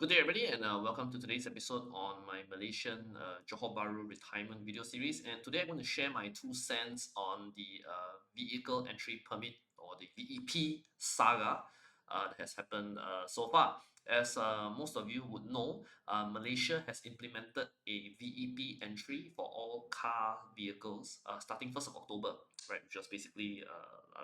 Good day, everybody, and welcome to today's episode on my Malaysian Johor Bahru retirement video series. And today I'm going to share my 2 cents on the vehicle entry permit or the VEP saga that has happened so far. As most of you would know, Malaysia has implemented a VEP entry for all car vehicles starting 1st of October, right, which was basically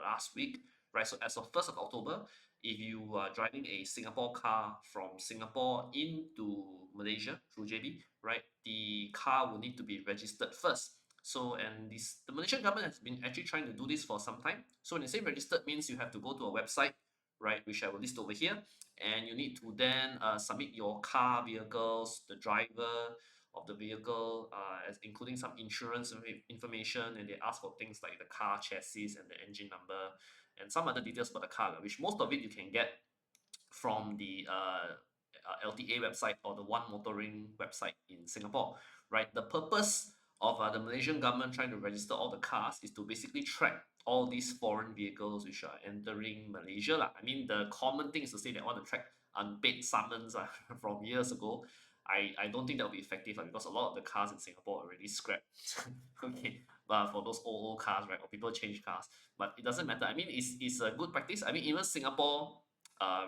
last week. Right, so as of 1st of October, if you are driving a Singapore car from Singapore into Malaysia through JB, right, the car will need to be registered first. So, and the Malaysian government has been actually trying to do this for some time. So, when they say registered means you have to go to a website, right, which I will list over here, and you need to then submit your car vehicles, the driver of the vehicle, as including some insurance information, and they ask for things like the car chassis and the engine number and some other details about the car, which most of it you can get from the LTA website or the One Motoring website in Singapore, right? The purpose of the Malaysian government trying to register all the cars is to basically track all these foreign vehicles which are entering Malaysia lah. I mean, the common thing is to say they want to track unpaid summons from years ago. I don't think that will be effective because a lot of the cars in Singapore are already scrapped. Okay, but for those old cars, right, or people change cars, but it doesn't matter. I mean, it's a good practice. I mean, even Singapore uh,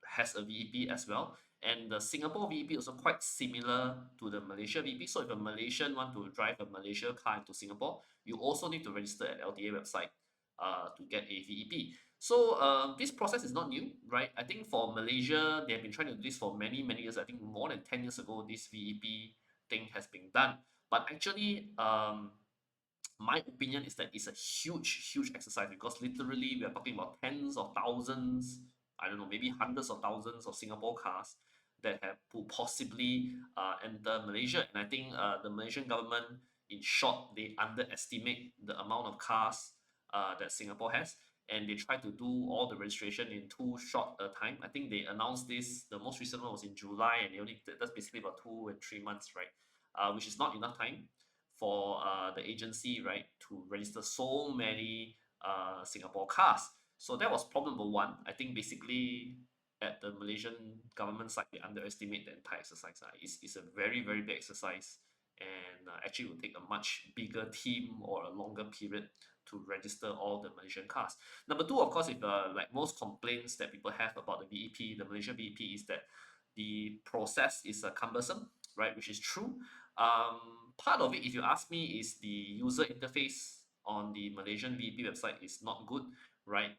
has a VEP as well. And the Singapore VEP also quite similar to the Malaysia VEP. So if a Malaysian want to drive a Malaysia car into Singapore, you also need to register at LTA website to get a VEP. So this process is not new, right? I think for Malaysia, they have been trying to do this for many, many years. I think more than 10 years ago, this VEP thing has been done. But actually, my opinion is that it's a huge, huge exercise because literally we are talking about tens of thousands, I don't know, maybe hundreds of thousands of Singapore cars that have to possibly enter Malaysia. And I think the Malaysian government, in short, they underestimate the amount of cars that Singapore has. And they try to do all the registration in too short a time. I think they announced this, the most recent one was in July, and they only, that's basically about 2 and 3 months, right? Which is not enough time for the agency, right, to register so many Singapore cars. So that was problem number one. I think basically at the Malaysian government side, they underestimate the entire exercise. It's a very, very big exercise and actually will take a much bigger team or a longer period to register all the Malaysian cars. Number two, of course, if like most complaints that people have about the VEP, the Malaysian VEP, is that the process is cumbersome, right? Which is true. Part of it, if you ask me, is the user interface on the Malaysian VEP website is not good, right?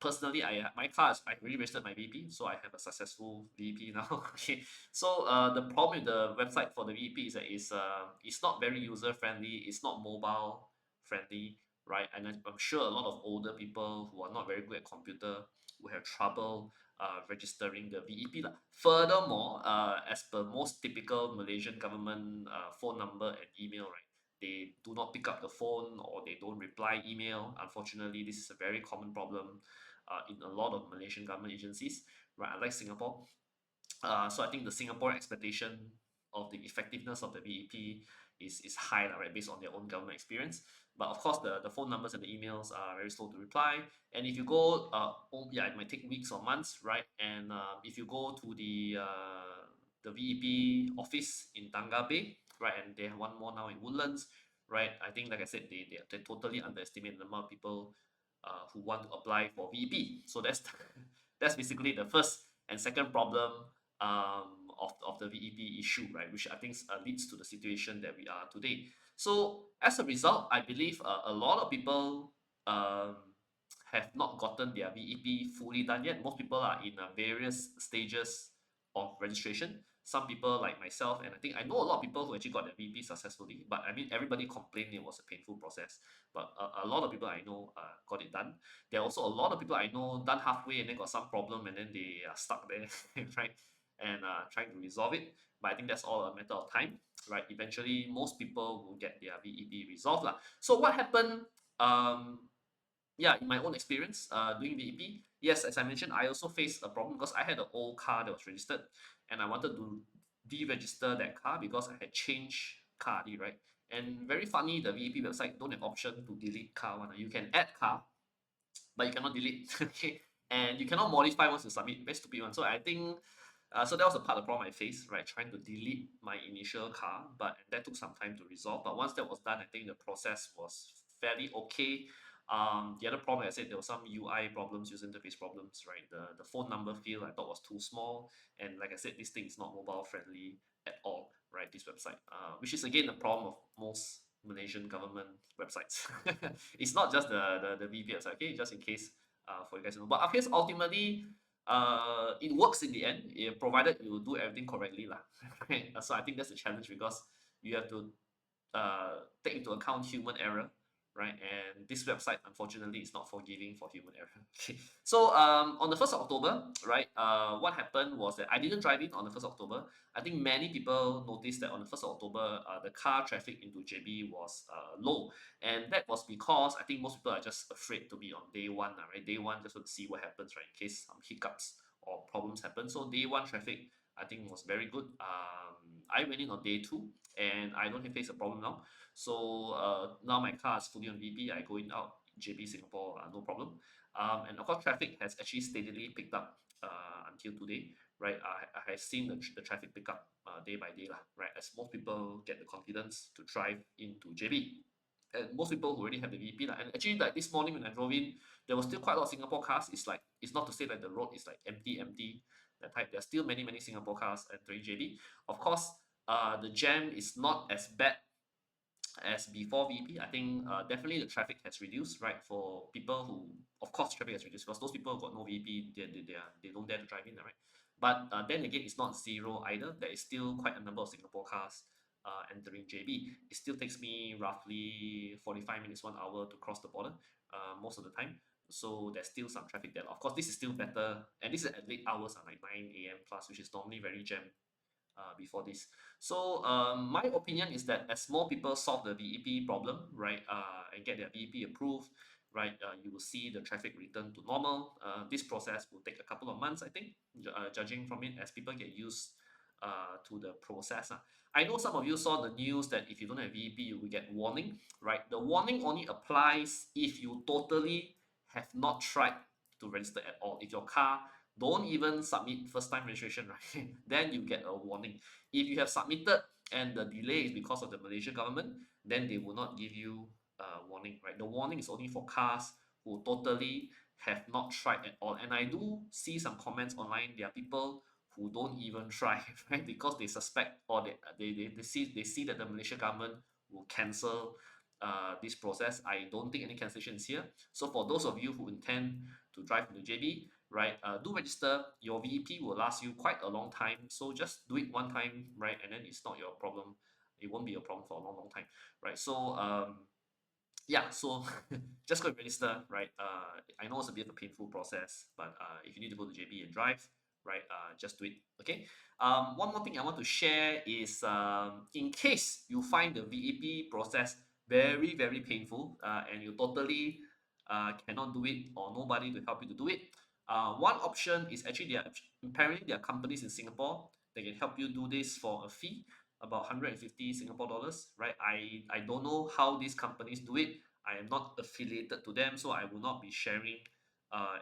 Personally, my car I already registered my VEP, so I have a successful VEP now. Okay, so the problem with the website for the VEP is that it's not very user friendly. It's not mobile friendly, right? And I'm sure a lot of older people who are not very good at computer will have trouble registering the VEP lah. Furthermore, as per most typical Malaysian government phone number and email, right, they do not pick up the phone or they don't reply email. Unfortunately, this is a very common problem in a lot of Malaysian government agencies, right? Unlike Singapore, so I think the Singapore expectation of the effectiveness of the VEP is high, lah, right, based on their own government experience. But of course, the phone numbers and the emails are very slow to reply. And if you go, yeah, it might take weeks or months, right? And if you go to the VEP office in Tangga Bay, right, and they have one more now in Woodlands, right? I think, like I said, they totally underestimate the amount of people who want to apply for VEP. So that's that's basically the first and second problem of the VEP issue, right? Which I think leads to the situation that we are today. So as a result, I believe a lot of people have not gotten their VEP fully done yet. Most people are in various stages of registration. Some people like myself, and I think I know a lot of people who actually got their VEP successfully. But I mean, everybody complained it was a painful process. But a lot of people I know got it done. There are also a lot of people I know done halfway and then got some problem and then they are stuck there, right? And trying to resolve it. But I think that's all a matter of time, right? Eventually, most people will get their VEP resolved lah. So what happened? Yeah, in my own experience, doing VEP, yes, as I mentioned, I also faced a problem because I had an old car that was registered, and I wanted to deregister that car because I had changed car already, right? And very funny, the VEP website don't have option to delete car one. You can add car, but you cannot delete. Okay, and you cannot modify once you submit. Very stupid one. So I think So that was a part of the problem I faced, right? Trying to delete my initial car, but that took some time to resolve. But once that was done, I think the process was fairly okay. The other problem, I said, there were some UI problems, user interface problems, right? The phone number field I thought was too small, and like I said, this thing is not mobile friendly at all, right? This website, which is again the problem of most Malaysian government websites. It's not just the VP website, okay? Just in case, for you guys to know. But of course, ultimately, it works in the end, provided you do everything correctly, lah. Right? So I think that's the challenge because you have to take into account human error, right? And this website, unfortunately, is not forgiving for human error. Okay. So on the 1st of October, right, what happened was that I didn't drive in on the 1st of October. I think many people noticed that on the 1st of October, the car traffic into JB was low. And that was because I think most people are just afraid to be on day one, right? Day one, just to see what happens, right? In case some hiccups or problems happen. So day one traffic, I think was very good. I went in on day two, and I don't face a problem now. So now my car is fully on VP. I go in out JB Singapore, no problem. And of course, traffic has actually steadily picked up until today, right? I have seen the traffic pick up day by day, lah, right? As most people get the confidence to drive into JB. And most people who already have the VP, lah. And actually, like this morning when I drove in, there was still quite a lot of Singapore cars. It's like, it's not to say that the road is like empty, that type. There's still many Singapore cars entering JB. Of course, the jam is not as bad as before VP. I think definitely the traffic has reduced, right? For people who, of course, traffic has reduced because those people who got no VP, they don't dare to drive in, right? But then again, it's not zero either. There is still quite a number of Singapore cars entering JB. It still takes me roughly 45 minutes, 1 hour to cross the border most of the time. So there's still some traffic there. Of course, this is still better, and this is at late hours, like 9 a.m. plus, which is normally very jammed before this. So my opinion is that as more people solve the VEP problem, right, and get their VEP approved, right, you will see the traffic return to normal. This process will take a couple of months, I think, judging from it as people get used to the process. I know some of you saw the news that if you don't have VEP, you will get warning, right? The warning only applies if you totally have not tried to register at all. If your car don't even submit first time registration, right? Then you get a warning. If you have submitted and the delay is because of the Malaysian government, then they will not give you a warning, right? The warning is only for cars who totally have not tried at all. And I do see some comments online. There are people who don't even try, right? Because they suspect or they see that the Malaysian government will cancel this process. I don't think any cancellation is here. So for those of you who intend to drive into JB, right, do register. Your VEP will last you quite a long time. So just do it one time, right, and then it's not your problem. It won't be a problem for a long time, right? So yeah, so just go and register, right? I know it's a bit of a painful process, but if you need to go to JB and drive, right, just do it. Okay. One more thing I want to share is in case you find the VEP process very painful, and you totally cannot do it or nobody to help you to do it, one option is actually apparently there are companies in Singapore that can help you do this for a fee about 150 Singapore dollars, right? I don't know how these companies do it. I am not affiliated to them, so I will not be sharing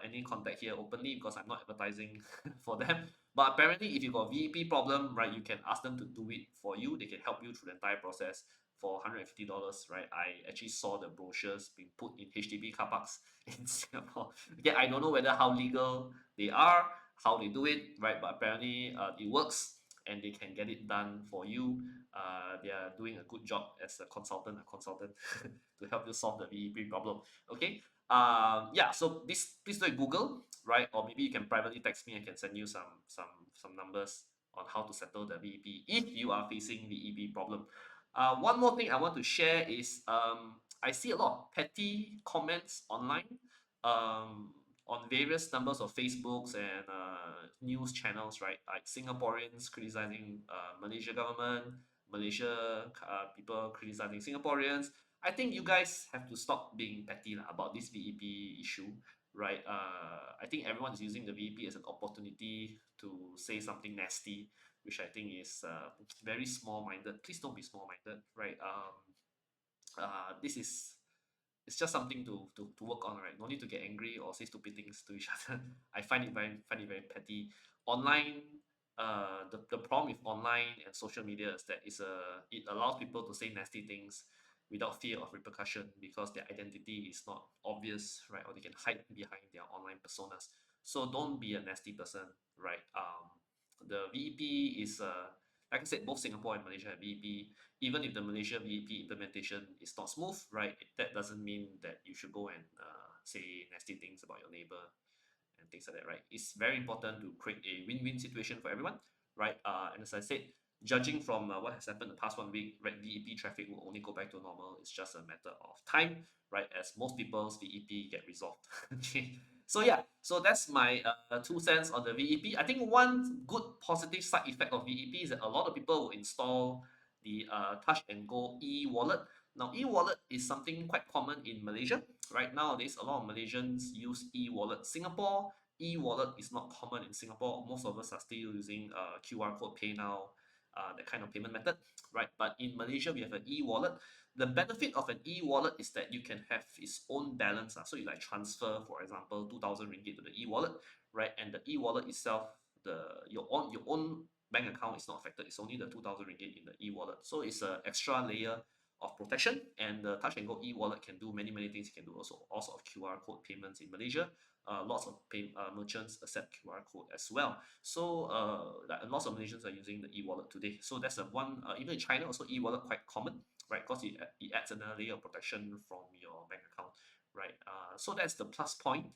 any contact here openly because I'm not advertising for them. But apparently, if you got VEP problem, right, you can ask them to do it for you. They can help you through the entire process for $150, right? I actually saw the brochures being put in HDB car parks in Singapore. Okay, I don't know whether how legal they are, how they do it, right? But apparently, it works and they can get it done for you. They are doing a good job as a consultant to help you solve the VEP problem. Okay. Yeah. So this please do it Google, right? Or maybe you can privately text me. I can send you some numbers on how to settle the VEP if you are facing VEP problem. One more thing I want to share is I see a lot of petty comments online on various numbers of Facebooks and news channels, right? Like Singaporeans criticizing Malaysia government, Malaysia people criticizing Singaporeans. I think you guys have to stop being petty lah, about this VEP issue, right? I think everyone is using the VEP as an opportunity to say something nasty, which I think is very small-minded. Please don't be small-minded, right? This is it's just something to work on, right? No need to get angry or say stupid things to each other. I find it very petty. Online, the problem with online and social media is that it allows people to say nasty things without fear of repercussion because their identity is not obvious, right? Or they can hide behind their online personas. So don't be a nasty person, right? The VEP is like I said, both Singapore and Malaysia have VEP. Even if the Malaysia VEP implementation is not smooth, right? That doesn't mean that you should go and say nasty things about your neighbor and things like that, right? It's very important to create a win-win situation for everyone, right? And as I said, judging from what has happened the past 1 week, right, VEP traffic will only go back to normal. It's just a matter of time, right? As most people's VEP get resolved. Okay. So yeah, so that's my 2 cents on the VEP. I think one good positive side effect of VEP is that a lot of people will install the Touch and Go e-wallet. Now, e-wallet is something quite common in Malaysia. Right nowadays, a lot of Malaysians use e-wallet. Singapore, e-wallet is not common in Singapore. Most of us are still using QR code pay now, that kind of payment method, right? But in Malaysia, we have an e-wallet. The benefit of an e-wallet is that you can have its own balance. So you like transfer, for example, 2,000 ringgit to the e-wallet, right? And the e-wallet itself, your own bank account is not affected. It's only the 2,000 ringgit in the e-wallet. So it's an extra layer of protection, and the Touch and Go e-wallet can do many things. It can do also all sort of QR code payments in Malaysia. Lots of merchants accept QR code as well. So lots of Malaysians are using the e-wallet today. So that's a one. Even in China, also e-wallet quite common, right? Because it adds another layer of protection from your bank account, right? So that's the plus point,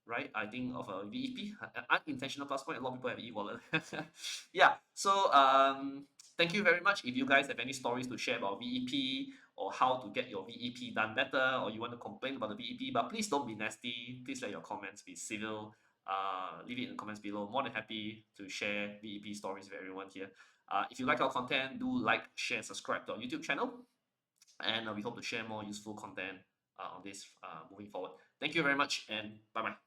right? I think of a VEP, unintentional plus point. A lot of people have e-wallet. Yeah. So thank you very much. If you guys have any stories to share about VEP or how to get your VEP done better, or you want to complain about the VEP, but please don't be nasty. Please let your comments be civil. Leave it in the comments below. More than happy to share VEP stories with everyone here. If you like our content, do like, share, and subscribe to our YouTube channel. And we hope to share more useful content on this moving forward. Thank you very much, and bye bye.